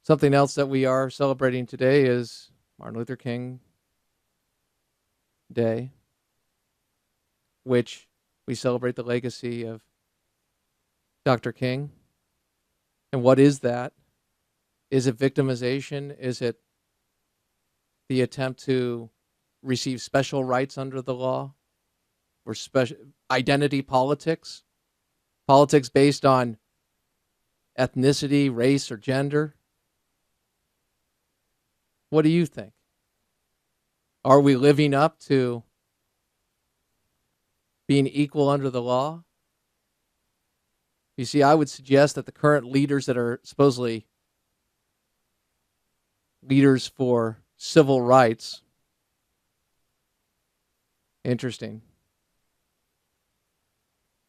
Something else that we are celebrating today is Martin Luther King Day, which we celebrate the legacy of Dr. King. And what is that? Is it victimization? Is it the attempt to receive special rights under the law? Or special identity politics? Politics based on ethnicity, race, or gender? What do you think? Are we living up to being equal under the law? You see, I would suggest that the current leaders that are supposedly leaders for civil rights, interesting,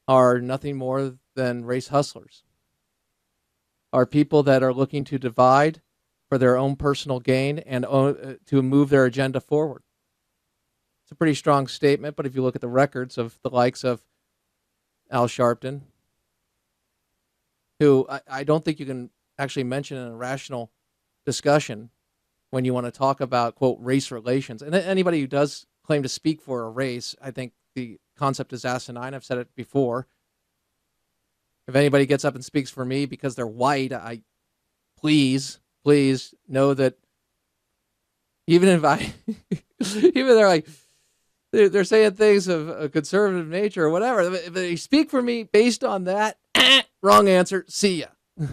are nothing more than race hustlers, are people that are looking to divide for their own personal gain and to move their agenda forward. It's a pretty strong statement, but if you look at the records of the likes of Al Sharpton, who I don't think you can actually mention in a rational discussion when you want to talk about, quote, race relations. And anybody who does claim to speak for a race, I think the concept is asinine. I've said it before. If anybody gets up and speaks for me because they're white, please know that even if even they're like, they're saying things of a conservative nature or whatever, if they speak for me based on that, wrong answer, see ya.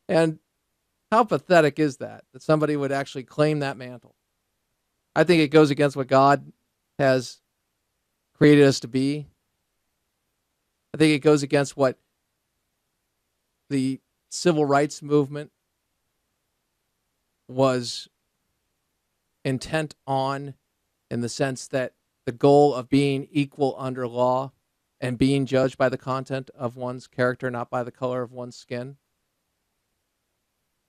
And how pathetic is that somebody would actually claim that mantle? I think it goes against what God has created us to be. I think it goes against what the civil rights movement was intent on, in the sense that the goal of being equal under law and being judged by the content of one's character, not by the color of one's skin.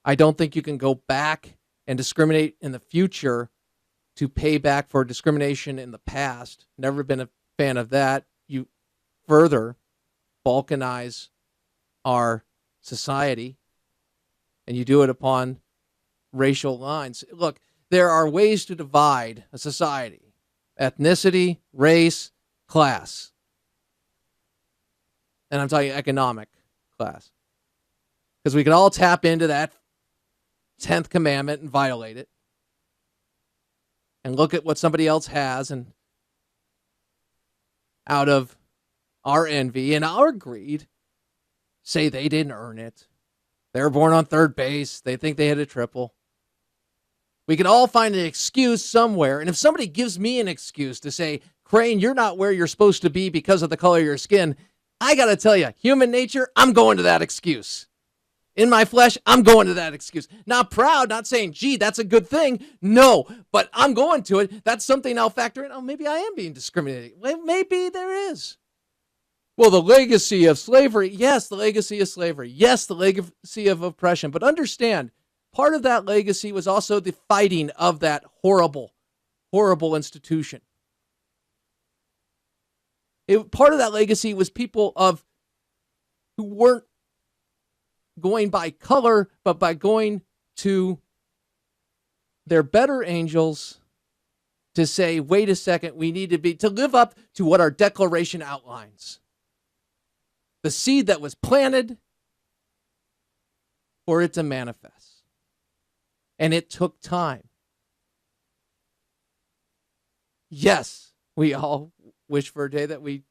I don't think you can go back and discriminate in the future to pay back for discrimination in the past. Never been a fan of that. You further balkanize our society, and you do it upon racial lines. Look, there are ways to divide a society: ethnicity, race, class. And I'm talking economic class. Because we can all tap into that 10th commandment and violate it. And look at what somebody else has, and out of our envy and our greed, say they didn't earn it. They were born on third base. They think they hit a triple. We can all find an excuse somewhere. And if somebody gives me an excuse to say, Crane, you're not where you're supposed to be because of the color of your skin, I got to tell you, human nature, I'm going to that excuse. In my flesh, I'm going to that excuse. Not proud, not saying, gee, that's a good thing. No, but I'm going to it. That's something I'll factor in. Oh, maybe I am being discriminated. Well, maybe there is. Well, the legacy of slavery. Yes, the legacy of slavery. Yes, the legacy of oppression. But understand, part of that legacy was also the fighting of that horrible, horrible institution. Part of that legacy was people who weren't going by color, but by going to their better angels to say, wait a second, we need to live up to what our Declaration outlines. The seed that was planted for it to manifest. And it took time. Yes, we all wish for a day that we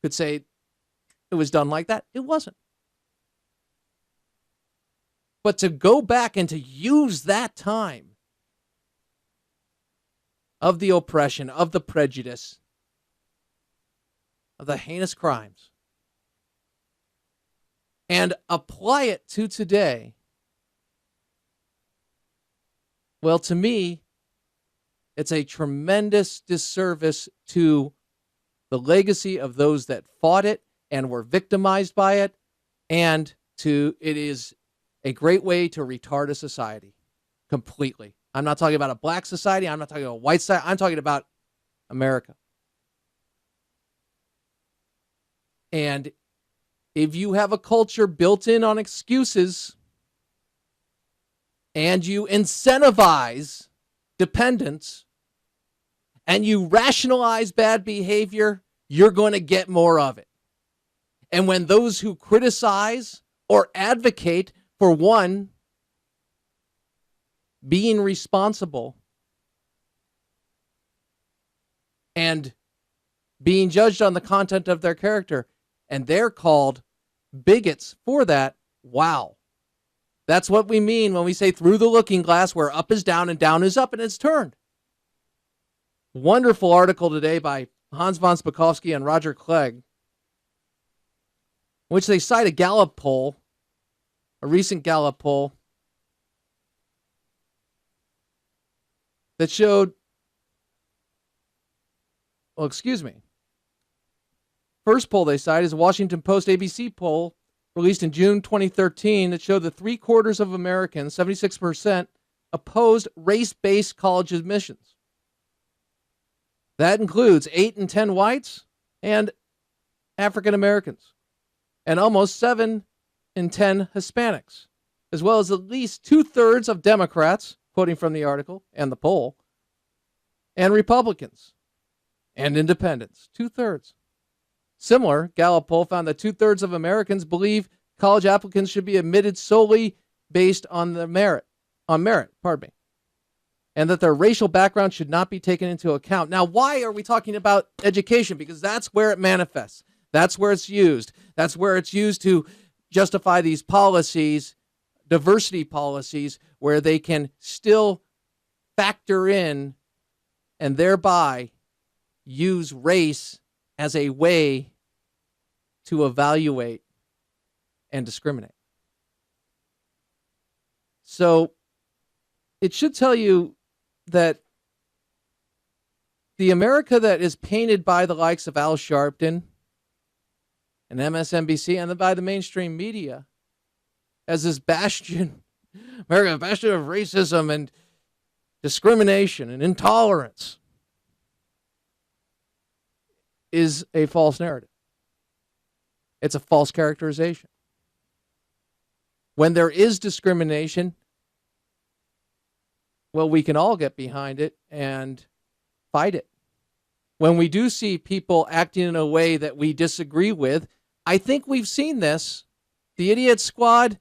could say it was done like that. It wasn't. But to go back and to use that time of the oppression, of the prejudice, of the heinous crimes, and apply it to today, well, to me, it's a tremendous disservice to the legacy of those that fought it and were victimized by it, and it is a great way to retard a society completely. I'm not talking about a black society. I'm not talking about a white society. I'm talking about America. And if you have a culture built in on excuses, and you incentivize dependence and you rationalize bad behavior, you're going to get more of it. And when those who criticize or advocate for one being responsible and being judged on the content of their character, and they're called bigots for that, wow. That's what we mean when we say through the looking glass, where up is down and down is up, and it's turned. Wonderful article today by Hans von Spakovsky and Roger Clegg, in which they cite a Gallup poll, a recent Gallup poll, that showed, first poll they cite is a Washington Post ABC poll released in June 2013 that showed that 3/4 of Americans, 76%, opposed race-based college admissions. That includes 8 in 10 whites and African Americans, and almost 7 in 10 Hispanics, as well as at least 2/3 of Democrats, quoting from the article and the poll, and Republicans and independents, 2/3. Similar, Gallup poll found that 2/3 of Americans believe college applicants should be admitted solely based on merit, and that their racial background should not be taken into account. Now, why are we talking about education? Because that's where it manifests. That's where it's used. That's where it's used to justify these policies, diversity policies, where they can still factor in and thereby use race as a way to evaluate and discriminate. So it should tell you that the America that is painted by the likes of Al Sharpton and MSNBC and by the mainstream media as this bastion, America, a bastion of racism and discrimination and intolerance, is a false narrative. It's a false characterization. When there is discrimination, well, we can all get behind it and fight it. When we do see people acting in a way that we disagree with, I think we've seen this. The Idiot Squad,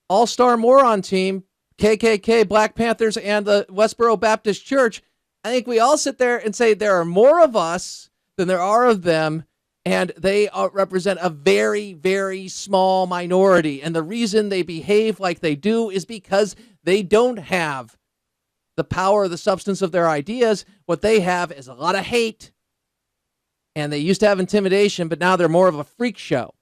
All-Star Moron Team, KKK, Black Panthers, and the Westboro Baptist Church, I think we all sit there and say there are more of us than there are of them, and they represent a very, very small minority. And the reason they behave like they do is because they don't have the power or the substance of their ideas. What they have is a lot of hate, and they used to have intimidation, but now they're more of a freak show.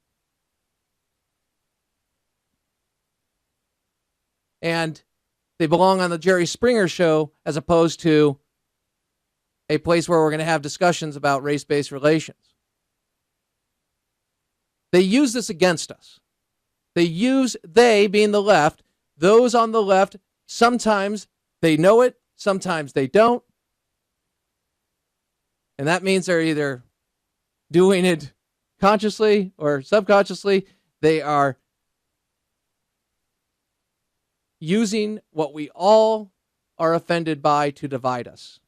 And they belong on the Jerry Springer show as opposed to a place where we're going to have discussions about race-based relations. They use this against us. They being the left, those on the left, sometimes they know it, sometimes they don't. And that means they're either doing it consciously or subconsciously. They are using what we all are offended by to divide us.